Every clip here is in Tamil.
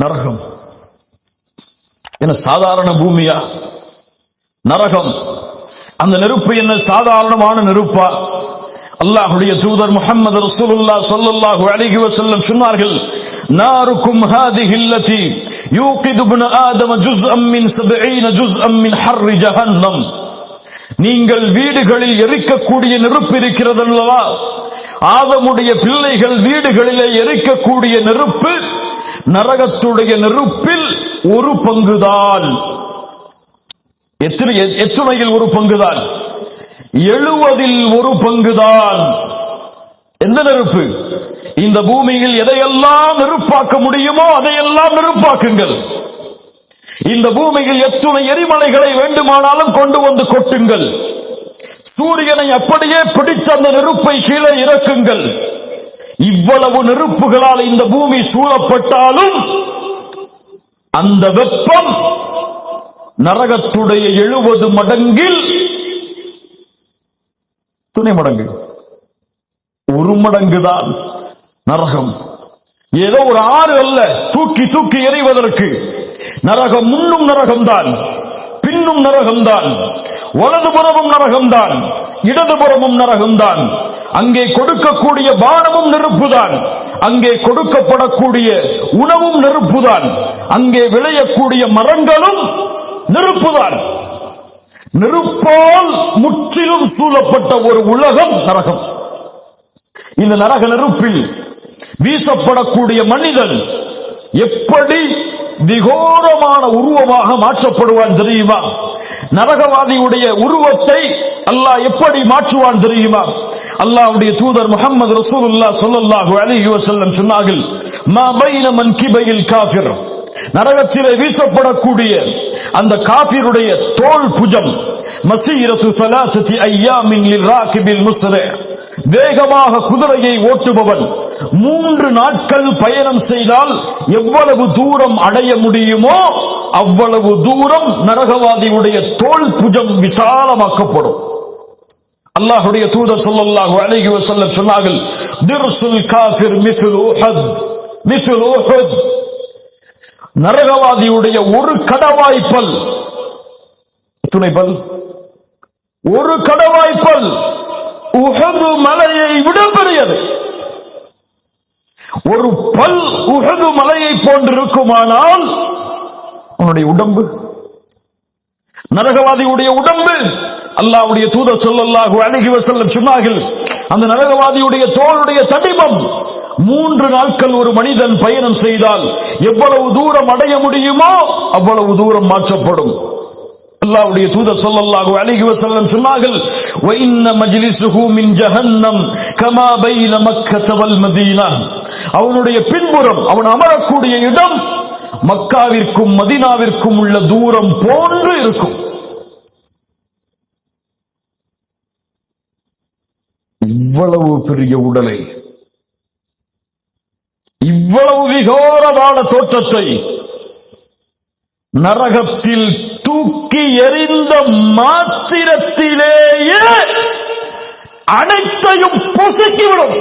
நரகம் என்ன சாதாரண பூமியா? நரகம் அந்த நெருப்பு என்ன சாதாரணமான நெருப்பா? அல்லாஹ்வுடைய தூதர் முஹம்மது ரசூலுல்லாஹ் ஸல்லல்லாஹு அலைஹி வஸல்லம் சொன்னார்கள், நாருக்கும் ஹாதிஹி அல்லதி யூகிது இப்னு ஆதம ஜுஸ்அம் மின் 70 ஜுஸ்அம் மின் ஹர்ரி ஜஹன்னம். நீங்கள் வீடுகளில் எரிக்கக்கூடிய நெருப்பு இருக்கிறது அல்லவா, ஆதமுடைய பிள்ளைகள் வீடுகளிலே எரிக்கக்கூடிய நெருப்பு நரகத்துடைய நெருப்பில் ஒரு பங்குதான். எத்துணையில் ஒரு பங்குதான்? 70 ஒரு பங்குதான். எந்த நெருப்பு? இந்த பூமியில் எதையெல்லாம் நெருப்பாக்க முடியுமோ அதையெல்லாம் நெருப்பாக்குங்கள். இந்த பூமியில் எத்துணை எரிமலைகளை வேண்டுமானாலும் கொண்டு வந்து கொட்டுங்கள். சூரியனை அப்படியே பிடித்த அந்த நெருப்பை கீழே இறக்குங்கள். இவ்வளவு நெருப்புகளால் இந்த பூமி சூழப்பட்டாலும் அந்த வெப்பம் நரகத்துடைய 70 மடங்கில் துணை மடங்கு, ஒரு மடங்குதான் நரகம். ஏதோ ஒரு ஆறு அல்ல தூக்கி தூக்கி எறிவதற்கு. நரகம் முன்னும் நரகம்தான், பின்னும் நரகம்தான், வலதுபுறமும் நரகம்தான், இடதுபுறமும் நரகம்தான். அங்கே கொடுக்கக்கூடிய பானமும் நெருப்புதான், அங்கே கொடுக்கப்படக்கூடிய உணவும் நெருப்புதான், அங்கே விளையக்கூடிய மரங்களும் நெருப்புதான். நெருப்பால் முற்றிலும் சூழப்பட்ட ஒரு உலகம் நரகம். இந்த நரக நெருப்பில் வீசப்படக்கூடிய மனிதன் எப்படி விகோரமான உருவமாக மாற்றப்படுவான் தெரியுமா? நரகவாதியுடைய உருவத்தை அல்லாஹ் எப்படி மாற்றுவான் தெரியுமா? அல்லாஹ்வுடைய தூதர் முஹம்மது ரசூலுல்லாஹ் ஸல்லல்லாஹு அலைஹி வஸல்லம் சொன்னார்கள், மா பைன மன்கிபைல் காஃபிர், நரகத்திலே வீசப்படக்கூடிய அந்த காஃபிருடைய தோல் புஜம், மஸீரத்து 3 அய்யாமின் லிராகிபில் முஸ்ரி, வேகமாக குதிரையை ஓட்டுபவன் 3 நாட்கள் பயணம் செய்தால் எவ்வளவு தூரம் அடைய முடியுமோ அவ்வளவு தூரம் நரகவாதியுடைய தோல் புஜம் விசாலமாக்கப்படும். அல்லாஹ்வுடைய தூதர் ஸல்லல்லாஹு அலைஹி வஸல்லம் சொன்னார்கள், திர்சுல் காஃபிர் மிஸ்லு உஹத், மிஸ்லு உஹத், நரகவாதியுடைய ஒரு கடவாய்ப்பல், துணைப்பல், ஒரு கடவாய்ப்பல் உஹது மலையை விட பெரியது. ஒரு பல் உஹது மலையை போன்றிருக்குமானால் அவனுடைய உடம்பு, நரகவாதியுடைய உடம்பு, அல்லாஹ்வுடைய தூதர் ஸல்லல்லாஹு அலைஹி வஸல்லம் சொன்னார்கள், அந்த நரகவாதியுடைய தோளுடைய தடிமம் 3 நாட்கள் ஒரு மனிதன் பயணம் செய்தால் எவ்வளவு தூரம் அடைய முடியுமோ அவ்வளவு தூரம் மாற்றப்படும். அல்லாஹ்வுடைய தூதர் ஸல்லல்லாஹு அலைஹி வஸல்லம் சொன்னார்கள், வ இன்ன மஜ்லிஸுஹு மின் ஜஹன்னம் கமா பைன மக்கா வல் மதீனா, அவனுடைய பின்புறம் அவன் அமரக்கூடிய இடம் மக்காவிற்கும் மதீனாவிற்கும் உள்ள தூரம் போன்று இருக்கும். இவ்வளவு பெரிய உடலை, இவ்வளவு விகோரமான தோற்றத்தை நரகத்தில் தூக்கி எறிந்த மாத்திரத்திலேயே அனைத்தையும் பொசுக்கிவிடும்.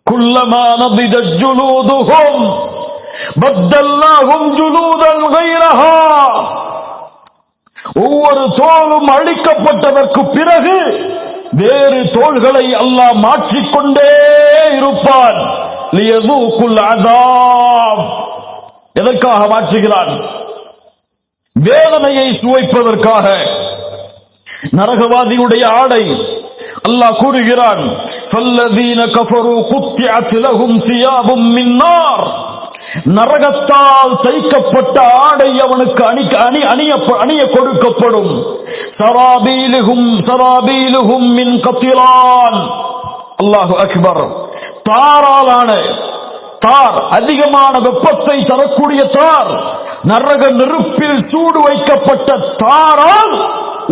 குல்லமா நபிதத் ஜுலூதுஹும் பத்தல்னாஹும் ஜுலூதன் கைரஹா, ஒவ்வொரு தோலும் அழிக்கப்பட்டதற்கு பிறகு வேறு தோள்களை அல்லாஹ் மாற்றிக்கொண்டே இருப்பான். லியதூகுல் அஸாப், எதற்காக மாற்றுகிறான்? வேதனையை சுவைப்பதற்காக. நரகவாதியுடைய ஆடை அல்லாஹ் கூறுகிறான், ஃபல்லதீன கஃபரு குத்திஅத் லஹும் சியாபும் மின் நார், நரகத்தால் தைக்கப்பட்ட ஆடை அவனுக்கு அணிய கொடுக்கப்படும். சராபீலுஹும் மின் கத்திரான், அல்லாஹு அக்பர், தாராலான தார், அதிகமான வெப்பத்தை தரக்கூடிய தார், நரக நெருப்பில் சூடு வைக்கப்பட்ட தாரால்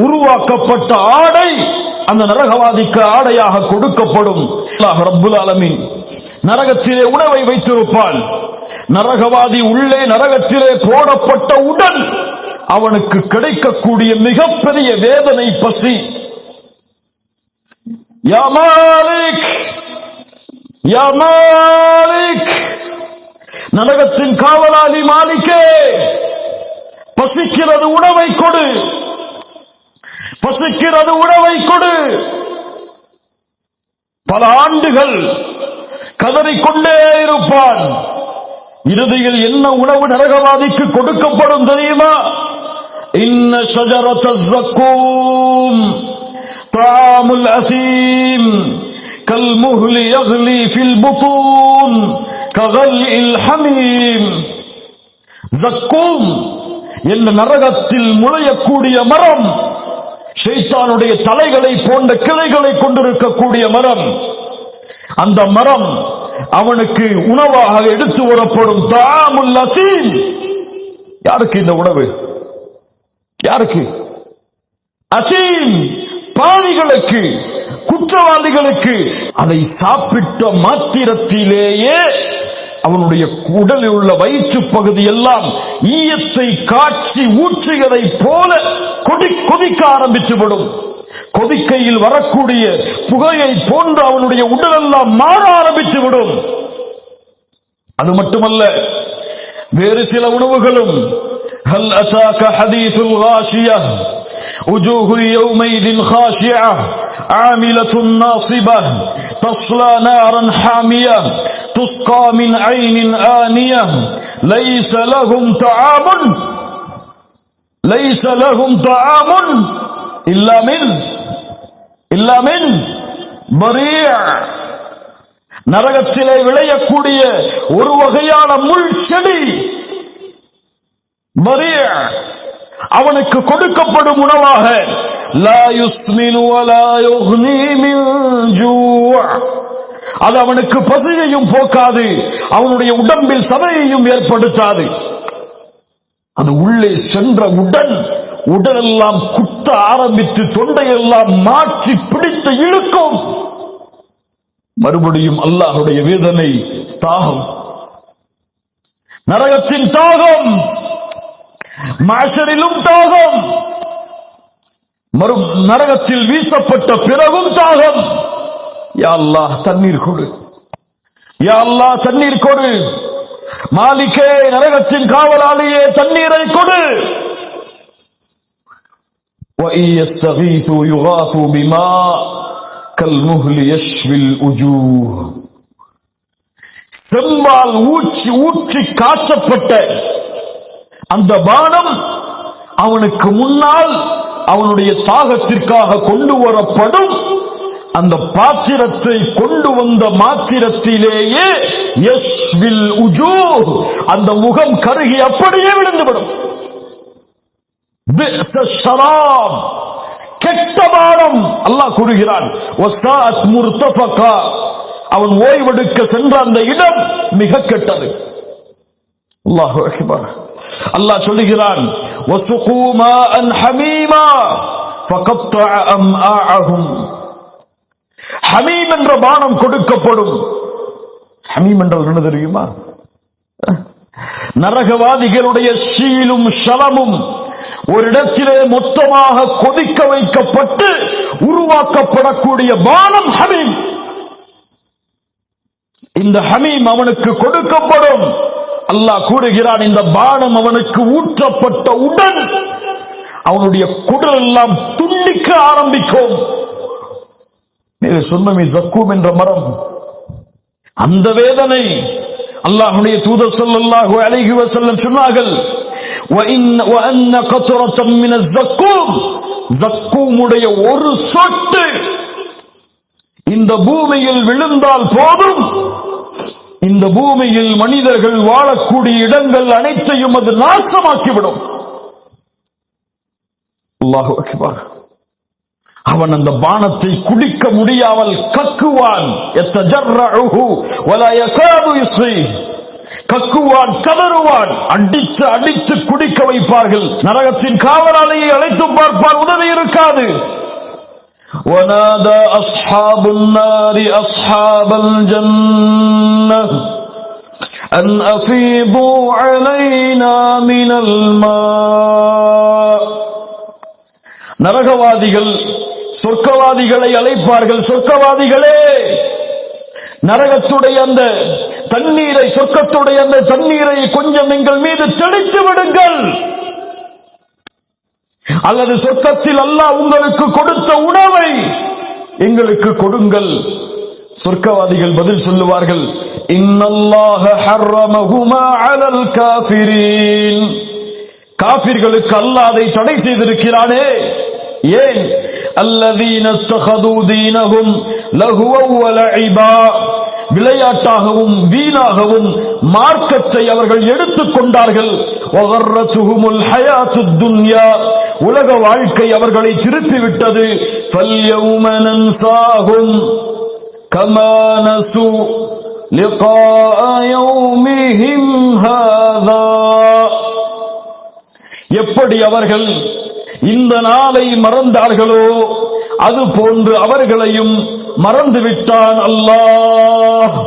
உருவாக்கப்பட்ட ஆடை அந்த நரகவாதிக்கு ஆடையாக கொடுக்கப்படும். அல்லாஹ் ரப்புல் ஆலமீன் நரகத்திலே உணவை வைத்திருப்பான். நரகவாதி உள்ளே நரகத்திலே போடப்பட்டவுடன் அவனுக்கு கிடைக்கக்கூடிய மிகப்பெரிய வேதனை, பசி. யா மாலிக், யா மாலிக், நரகத்தின் காவலாளி மாலிக்கே, பசிக்கிறது உணவை கொடு, பசிக்கிறது உணவை கொடு. பல ஆண்டுகள் கதறிக்கொண்டே இருப்பான். இறுதியில் என்ன உணவு நரகவாதிக்கு கொடுக்கப்படும் தெரியுமா? இன்ன ஷஜரத்தல் ஸக்கூம் தஆமுல் அஸீம் கல்முஹ்லி யக்லி ஃபில் புத்தூன் ககல்இல் ஹமீம். ஸக்கூம் என்ற நரகத்தில் முளையக்கூடிய மரம், ஷைத்தானுடைய தலைகளை போன்ற கிளைகளை கொண்டிருக்கக்கூடிய மரம். அந்த மரம் அவனுக்கு உணவாக எடுத்து வரப்படும். தஆமுல் அஸீம். யாருக்கு இந்த உணவு? யாருக்கு? அஸீம், பாவிகளுக்கு, குற்றவாளிகளுக்கு. அதை சாப்பிட்ட மாத்திரத்திலேயே அவனுடைய உடலில் உள்ள வயிற்று பகுதி எல்லாம் ஈயத்தை காட்சி ஊற்றியதை போல கொதிக்க ஆரம்பித்துவிடும். கொதிக்கையில் வரக்கூடிய புகையை போன்று அவனுடைய உடலெல்லாம் மாற ஆரம்பித்துவிடும். அது மட்டுமல்ல, வேறு சில உணவுகளும். ஹல் அதாக ஹதீசுல் காஷியா உஜூஹு யௌமைதின் காஷியா ஆமிலத்துன் நாஸிபா தஸ்லா நாரன் ஹாமியா துஸ்கா மின் ஐனின் ஆனியா லைஸ லஹும் தஆமுன் இல்லா மின் பரீஅ. நரகத்திலே விளையக்கூடிய ஒரு வகையான முள் செடி பரீஅ அவனுக்கு கொடுக்கப்படும் உணவாக. லா யுஸ்மினு வலா யுக்னி மின் ஜூஅ. அது அவனுக்கு பசியையும் போக்காது, அவனுடைய உடம்பில் சதையையும் ஏற்படுத்தாது. அது உள்ளே சென்றவுடன் உடலெல்லாம் குத்த ஆரம்பித்து தொண்டையெல்லாம் மாற்றி பிடித்து இழுக்கும். மறுபடியும் அல்லாஹ்வுடைய வேதனை, தாகம், நரகத்தின் தாகம், மஹ்ஷரிலும் தாகம், நரகத்தில் வீசப்பட்ட பிறகும் தாகம். யா அல்லாஹ் தண்ணீர் கொடு, யா அல்லாஹ் தண்ணீர் கொடு. மாலிகே, நரகத்தின் காவலாளியே, தண்ணீரை கொடு. وَإِنْ يَسْتَغِيثُوا يُغَاثُوا بِمَاءٍ كَالْمُهْلِ يَشْوِي الْوُجُوهَ. செம்பால் ஊற்றி காய்ச்சப்பட்ட அந்த பானம் அவனுக்கு முன்னால் அவனுடைய தாகத்திற்காக கொண்டு வரப்படும். அந்த பாத்திரத்தை கொண்டு வந்த மாத்திரத்திலேயே யஸ்வில் உஜூஹ், அந்த முகம் கருகி அப்படியே விழுந்துவிடும். பிஸ ஷராப், கெட்ட பானம். அல்லாஹ் கூறுகிறான், வஸாஅத் முர்தஃபகா, அவன் ஓய்வெடுக்க சென்ற அந்த இடம் மிக கெட்டது. அல்லாஹு அக்பர். அல்லாஹ் சொல்லுகிறான், வஸுகூ மாஅன் ஹமீமா ஃபகத்தஅ அம்ஆஅஹும். ஹமீம் என்ற பானம் கொடுக்கப்படும். ஹமீம் என்றால் என்ன தெரியுமா? நரகவாதிகளுடைய ஷீலும் ஷலமும் ஒரு இடத்திலே மொத்தமாக கொதிக்க வைக்கப்பட்டு உருவாக்கப்படக்கூடிய பானம் ஹமீம். இந்த ஹமீம் அவனுக்கு கொடுக்கப்படும். அல்லாஹ் கூறுகிறான், இந்த பானம் அவனுக்கு ஊற்றப்பட்டவுடன் அவனுடைய குடல் எல்லாம் துண்டிக்க ஆரம்பிக்கும். சொன்னமே ஸக்கூம் என்ற மரம், அந்த வேதனை. அல்லாஹ்வுடைய தூதர் ஸல்லல்லாஹு அலைஹி வஸல்லம் சொன்னார்கள், وَأَنَّ قَطْرَةً مِنَ الزَّقُّومِ, ஸக்கூமுடைய ஒரு சொட்டு இந்த பூமியில் விழுந்தால் போதும், இந்த பூமியில் மனிதர்கள் வாழக்கூடிய இடங்கள் அனைத்தையும் அது நாசமாக்கிவிடும். அல்லாஹு அக்பர். அவன் அந்த பானத்தை குடிக்க முடியாமல் கக்குவான். யத்தஜர்ரஉஹு வலா யகாது யுஸ்ரி, கக்குவான், கதறுவான். அடித்து அடித்து குடிக்க வைப்பார்கள். நரகத்தின் காவலாளியை அழைத்து பார்ப்பான், உதவி இருக்காது. وَنَادَى أَصْحَابُ النَّارِ أَصْحَابَ الْجَنَّةِ أَنْ أَفِيضُوا عَلَيْنَا مِنَ الْمَاءِ. நரகவாதிகள் சொர்க்கவாதிகளை அழைப்பார்கள், சொர்க்கவாதிகளே, நரகத்துடைய அந்த தண்ணீரை, சொர்க்கத்துடைய அந்த தண்ணீரை கொஞ்சம் எங்கள் மீது தெளித்து விடுங்கள், அல்லது சொர்க்கத்தில் அல்லாஹ் உங்களுக்கு கொடுத்த உணவை எங்களுக்கு கொடுங்கள். சொர்க்கவாதிகள் பதில் சொல்லுவார்கள், இன்னல்லாஹ ஹர்ரமஹுமா அலல் காஃபிரீன். காஃபிர்களுக்கு அல்லாஹ் அதை தடை செய்திருக்கிறானே. ஏன்? அல்லதீன தஹது தீனஹும் லஹுவ வ லஇபா, விளையாட்டாகவும் வீணாகவும் மார்க்கத்தை அவர்கள் எடுத்துக் கொண்டார்கள். வகர்ரதுஹுமுல் ஹயாத்துத் துன்யா, உலக வாழ்க்கை அவர்களை திருப்பிவிட்டது. ஃபல்யௌம நன்சாஹும் கமா நஸு லிகாஅ யௌமிஹிம் ஹாதா. எப்படி அவர்கள் இந்த நாளை மறந்தார்களோ அது போன்று அவர்களையும் மறந்துவிட்டான் அல்லாஹ்.